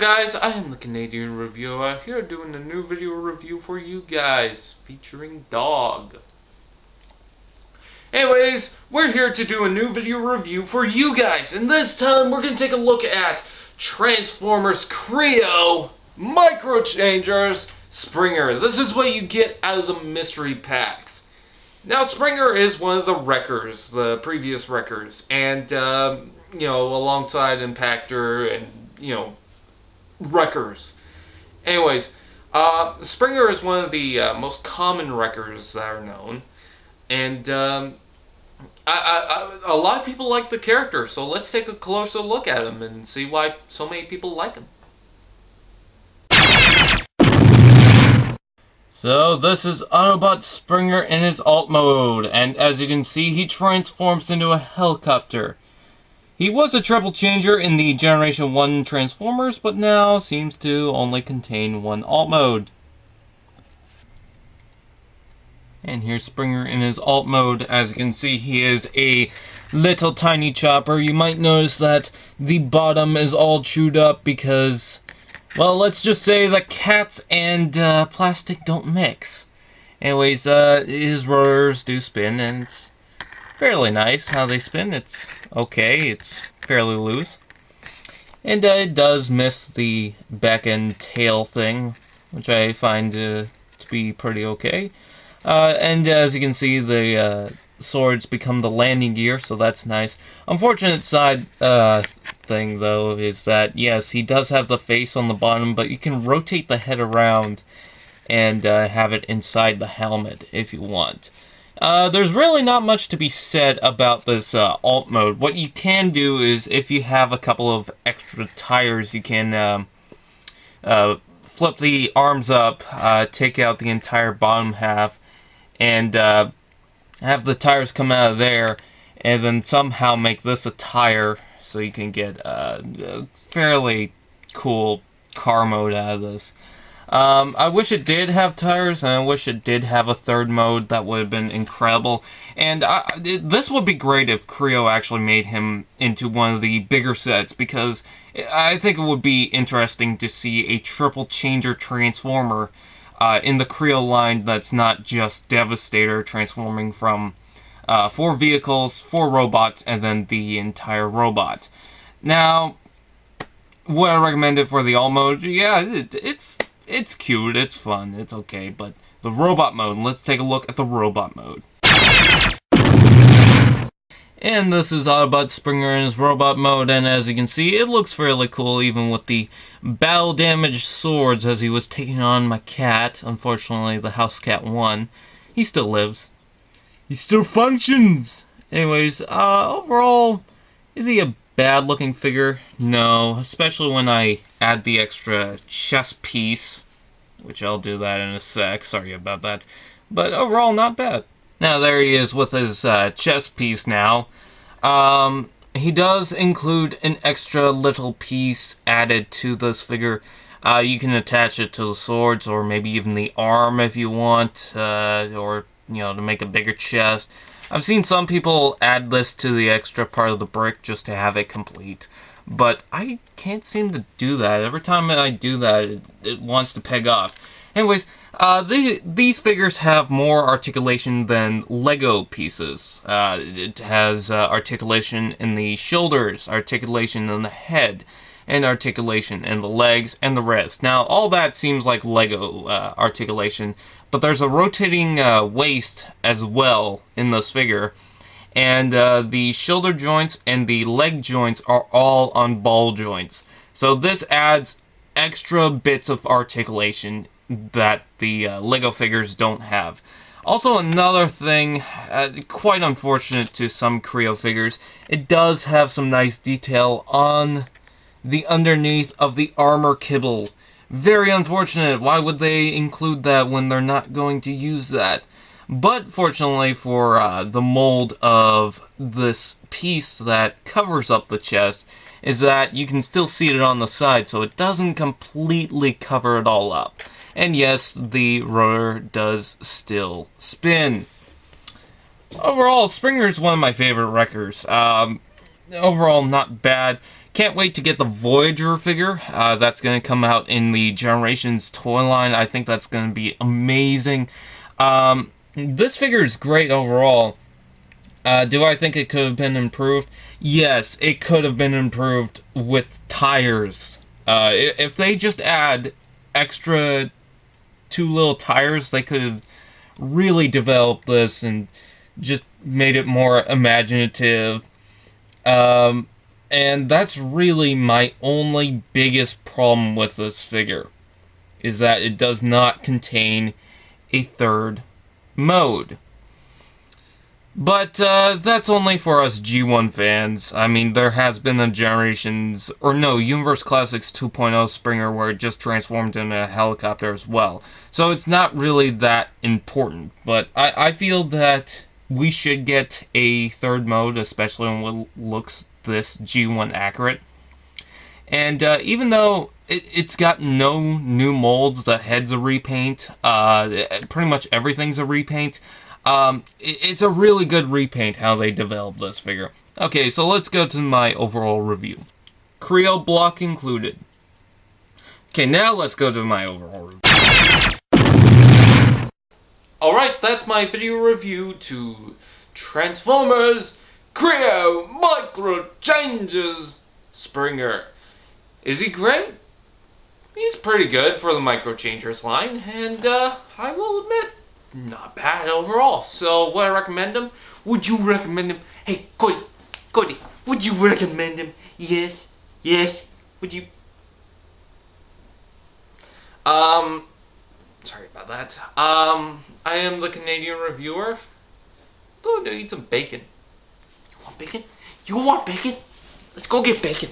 guys, I am the Canadian Reviewer, here doing a new video review for you guys, featuring Dog. Anyways, we're here to do a new video review for you guys, and this time we're going to take a look at Transformers Kre-O, Micro Changers, Springer. This is what you get out of the mystery packs. Now, Springer is one of the wreckers, the previous wreckers, and, alongside Impactor and, wreckers. Anyways, Springer is one of the most common wreckers that are known, and a lot of people like the character, so let's take a closer look at him and see why so many people like him. So this is Autobot Springer in his alt mode, and as you can see, he transforms into a helicopter. He was a triple changer in the Generation 1 Transformers, but now seems to only contain one alt mode. And here's Springer in his alt mode. As you can see, he is a little tiny chopper. You might notice that the bottom is all chewed up because, well, let's just say that cats and plastic don't mix. Anyways, his rotors do spin, and it's fairly nice how they spin. It's okay, it's fairly loose. And it does miss the back end tail thing, which I find to be pretty okay. And as you can see, the swords become the landing gear, so that's nice. Unfortunate side thing, though, is that, yes, he does have the face on the bottom, but you can rotate the head around and have it inside the helmet if you want. There's really not much to be said about this alt mode. What you can do is, if you have a couple of extra tires, you can flip the arms up, take out the entire bottom half, and have the tires come out of there, and then somehow make this a tire, so you can get a fairly cool car mode out of this. I wish it did have tires, and I wish it did have a third mode. That would have been incredible. And this would be great if Kre-O actually made him into one of the bigger sets, because I think it would be interesting to see a triple changer transformer in the Kre-O line that's not just Devastator transforming from 4 vehicles, 4 robots, and then the entire robot. Now, would I recommend it for the alt mode? Yeah, it's cute, it's fun, it's okay, but the robot mode, let's take a look at the robot mode. And this is Autobot Springer in his robot mode, and as you can see, it looks fairly cool, even with the battle-damaged swords, as he was taking on my cat. Unfortunately, the house cat won. He still lives. He still functions! Anyways, overall, is he a bad-looking figure? No, especially when I add the extra chest piece, which I'll do that in a sec, sorry about that. But overall, not bad. Now, there he is with his chest piece now. He does include an extra little piece added to this figure. You can attach it to the swords, or maybe even the arm if you want, or, to make a bigger chest. I've seen some people add this to the extra part of the brick just to have it complete, but I can't seem to do that. Every time I do that, it wants to peg off. Anyways, these figures have more articulation than Lego pieces. It has articulation in the shoulders, articulation in the head, and articulation in the legs and the wrist. Now, all that seems like Lego articulation, but there's a rotating waist as well in this figure, and the shoulder joints and the leg joints are all on ball joints. So this adds extra bits of articulation that the Lego figures don't have. Also, another thing, quite unfortunate to some Kre-O figures, it does have some nice detail on the underneath of the armor kibble. Very unfortunate. Why would they include that when they're not going to use that? But fortunately for the mold of this piece that covers up the chest, is that you can still see it on the side, so it doesn't completely cover it all up. And yes, the rotor does still spin. Overall, Springer is one of my favorite wreckers. Overall, not bad. Can't wait to get the Voyager figure. That's going to come out in the Generations toy line. I think that's going to be amazing. This figure is great overall. Do I think it could have been improved? Yes, it could have been improved with tires. If they just add extra 2 little tires, they could have really developed this and just made it more imaginative. And that's really my only biggest problem with this figure, is that it does not contain a third mode. But that's only for us G1 fans. I mean, there has been a Universe Classics 2.0 Springer where it just transformed into a helicopter as well. So it's not really that important. But I feel that we should get a third mode, especially when it looks this G1 accurate. And even though it's got no new molds, the head's a repaint, pretty much everything's a repaint. It's a really good repaint how they developed this figure. Okay, so let's go to my overall review. Kre-O block included. Okay, now let's go to my overall review. Alright, that's my video review to Transformers Kre-O Micro Changes Springer. Is he great? He's pretty good for the Micro Changers line, and I will admit, not bad overall. So, would I recommend him? Would you recommend him? Hey, Cody, would you recommend him? Yes, would you? Sorry about that. I am the Canadian reviewer. Go to eat some bacon. You want bacon? You want bacon? Let's go get bacon.